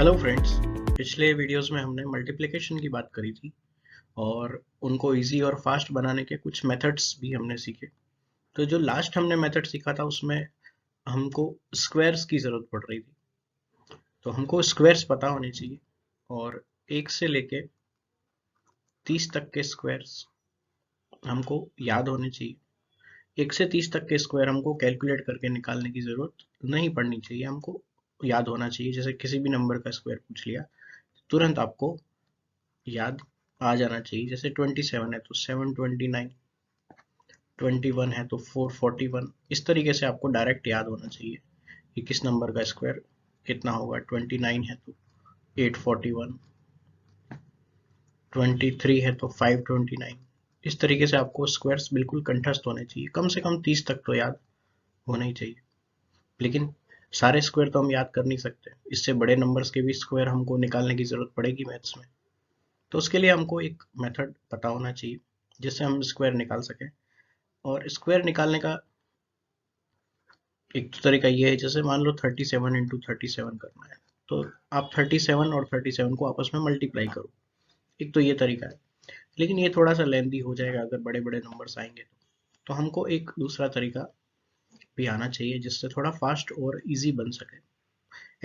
Hello friends. पिछले videos में हमने मल्टीप्लिकेशन की बात करी थी और उनको इजी और फास्ट बनाने के कुछ मेथड्स भी हमने सीखे। तो जो लास्ट हमने मेथड सीखा था उसमें हमको स्क्वायर्स की ज़रूरत पड़ रही थी। तो हमको स्क्वायर्स पता होने चाहिए और 1 से लेके 30 तक के स्क्वायर्स हमको याद होने चाहिए। 1 से 30 तक के स्क्वायर हमको कैलकुलेट करके निकालने की ज़रूरत नहीं पड़नी चाहिए, हमको याद होना चाहिए। जैसे किसी भी नंबर का स्क्वायर पूछ लिया, तुरंत आपको याद आ जाना चाहिए। जैसे 27 है तो 729, 21 है तो 441। इस तरीके से आपको डायरेक्ट याद होना चाहिए कि किस नंबर का स्क्वायर कितना होगा। 29 है तो 841, 23 है तो 529। इस तरीके से आपको स्क्वायर्स बिल्कुल कंठस्थ होने चाहिए। कम से कम 30 तक तो याद होना ही चाहिए। लेकिन सारे स्क्वायर तो हम याद कर नहीं सकते, इससे बड़े नंबर्स के भी स्क्वायर हमको निकालने की जरूरत पड़ेगी मैथ्स में। तो उसके लिए हमको एक मेथड पता होना चाहिए जिससे हम स्क्वायर निकाल सकें। और स्क्वायर निकालने का एक तो तरीका ये है, जैसे मान लो 37 इंटू 37 करना है, तो आप 37 और 37 को आपस में मल्टीप्लाई करो। एक तो ये तरीका है, लेकिन ये थोड़ा सा लेंदी हो जाएगा अगर बड़े बड़े नंबर्स आएंगे तो हमको एक दूसरा तरीका भी आना चाहिए जिससे थोड़ा फास्ट और इजी बन सके।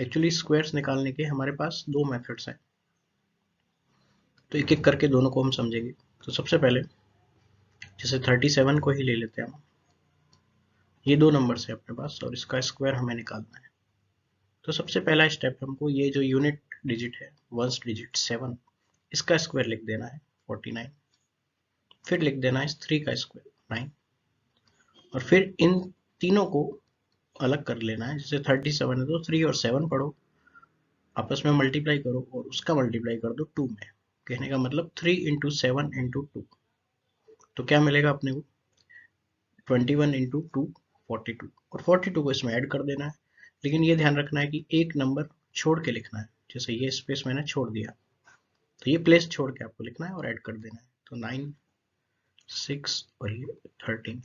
एक्चुअली स्क्वायर्स निकालने के हमारे पास दो मेथड्स हैं, तो एक एक करके दोनों को हम समझेंगे। तो सबसे पहले जैसे 37 को ही ले लेते हैं हम। ये दो नंबर्स है अपने पास और इसका स्क्वायर हमें निकालना है। तो सबसे पहला स्टेप हमको ये जो यूनिट डिजिट है, वंस डिजिट 7, इसका स्क्वायर लिख देना है 49। फिर लिख देना है 3 का स्क्वायर 9। और फिर इन तीनों को अलग कर लेना है। जैसे 37 है तो 3 और 7 पढ़ो, आपस में मल्टीप्लाई करो और उसका मल्टीप्लाई कर दो 2 में। कहने का मतलब 3 इंटू 7 इंटू 2, तो क्या मिलेगा अपने को 21 इंटू 2 42, और 42 को इसमें ऐड कर देना है। लेकिन ये ध्यान रखना है कि एक नंबर छोड़ के लिखना है। जैसे ये स्पेस मैंने छोड़ दिया तो ये प्लेस छोड़ के आपको लिखना है और ऐड कर देना है। तो 9, 6 और ये 13।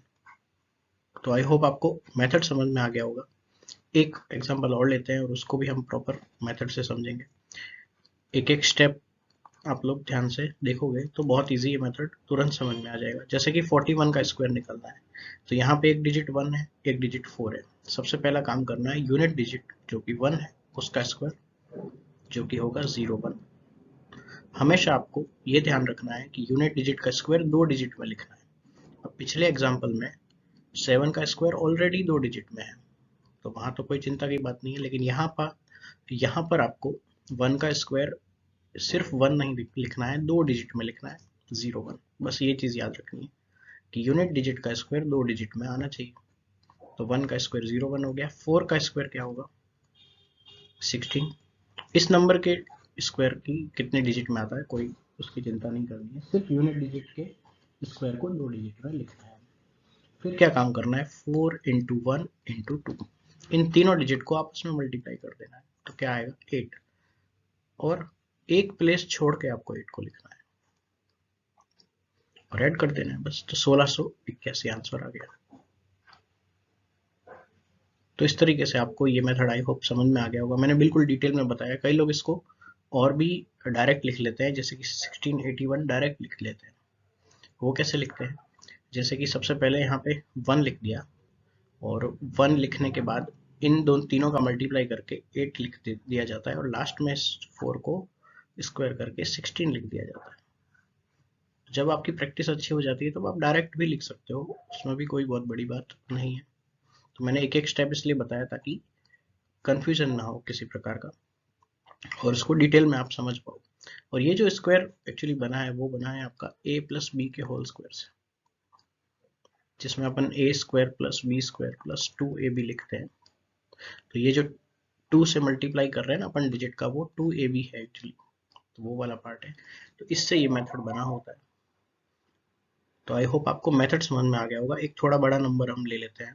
तो आई होप आपको मेथड समझ में आ गया होगा। एक एग्जांपल और लेते हैं और उसको भी हम प्रॉपर मेथड से समझेंगे। एक एक स्टेप आप लोग ध्यान से देखोगे तो बहुत इजी है, मेथड तुरंत समझ में आ जाएगा। जैसे कि 41 का स्क्वायर निकलना है, तो यहाँ पे एक डिजिट 1 है, एक डिजिट 4 है। सबसे पहला काम करना है यूनिट डिजिट जो कि 1 है उसका स्क्वायर, जो कि होगा 01। हमेशा आपको ये ध्यान रखना है कि यूनिट डिजिट का स्क्वायर दो डिजिट में लिखना है। अब पिछले एग्जाम्पल में 7 का स्क्वायर ऑलरेडी दो डिजिट में है, तो वहां तो कोई चिंता की बात नहीं है। लेकिन यहाँ पर आपको 1 का स्क्वायर सिर्फ 1 नहीं लिखना है, दो डिजिट में लिखना है 01। बस ये चीज याद रखनी है कि यूनिट डिजिट का स्क्वायर दो डिजिट में आना चाहिए। तो 1 का स्क्वायर 01 हो गया। 4 का स्क्वायर क्या होगा 16। इस नंबर के स्क्वायर की कितने डिजिट में आता है कोई उसकी चिंता नहीं करनी है, सिर्फ यूनिट डिजिट के स्क्वायर को दो डिजिट में लिखना है। फिर क्या काम करना है 4 इंटू 1 इंटू 2, इन तीनों डिजिट को आपस में मल्टीप्लाई कर देना है। तो क्या आएगा 8, और एक प्लेस छोड़ के आपको 8 को लिखना है और ऐड कर देना है बस। तो 1681 आंसर आ गया। तो इस तरीके से आपको ये मेथड आई होप समझ में आ गया होगा। मैंने बिल्कुल डिटेल में बताया। कई लोग इसको और भी डायरेक्ट लिख लेते हैं, जैसे कि 1681 डायरेक्ट लिख लेते हैं। वो कैसे लिखते हैं, जैसे कि सबसे पहले यहाँ पे 1 लिख दिया और 1 लिखने के बाद इन दोनों तीनों का मल्टीप्लाई करके 8 लिख दिया जाता है और लास्ट में 4 को स्क्वायर करके 16 लिख दिया जाता है। जब आपकी प्रैक्टिस अच्छी हो जाती है तो आप डायरेक्ट भी लिख सकते हो, उसमें भी कोई बहुत बड़ी बात नहीं है। तो मैंने एक एक स्टेप इसलिए बताया ताकि कंफ्यूजन ना हो किसी प्रकार का और इसको डिटेल में आप समझ पाओ। और ये जो स्क्वायर एक्चुअली बना है वो बना है आपका a प्लस बी के होल स्क्वायर से, जिसमें अपन a square plus B square plus 2ab लिखते हैं। तो ये जो 2 से मल्टीप्लाई कर रहे हैं ना अपन डिजिट का, वो 2ab है एक्चुअली, तो वो वाला पार्ट है। तो इससे ये मेथड बना होता है। तो आई होप आपको मेथड समझ में आ गया होगा। एक थोड़ा बड़ा नंबर हम ले लेते हैं।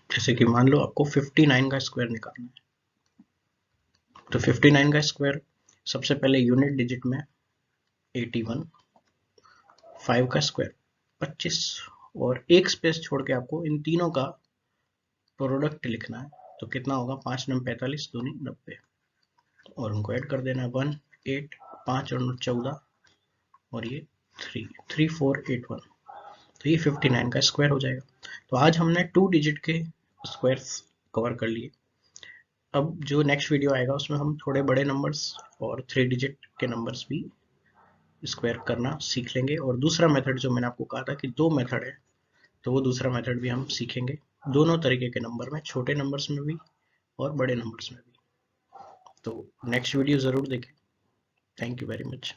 जैसे कि मान लो आपको 59 का स्क्वायर निकालना है। तो 59 का स्क्वायर सबसे पहले यूनिट डिजिट में 81, 5 का स्क्वायर 25 और एक स्पेस छोड़ के आपको इन तीनों का प्रोडक्ट लिखना है। तो कितना होगा, 5 9 45 दूनी 90 और उनको ऐड कर देना है 1 8 5 और 14 और ये 3481। तो ये 59 का स्क्वायर हो जाएगा। तो आज हमने 2 डिजिट के स्क्वायर्स कवर कर लिए। अब जो नेक्स्ट वीडियो आएगा उसमें हम थोड़े बड़े नंबर्स और 3 डिजिट के नंबर्स भी स्क्वायर करना सीख लेंगे। और दूसरा मेथड जो मैंने आपको कहा था कि 2 मेथड है, तो वो दूसरा मेथड भी हम सीखेंगे, दोनों तरीके के नंबर में, छोटे नंबर्स में भी और बड़े नंबर्स में भी। तो नेक्स्ट वीडियो ज़रूर देखें। Thank you very much.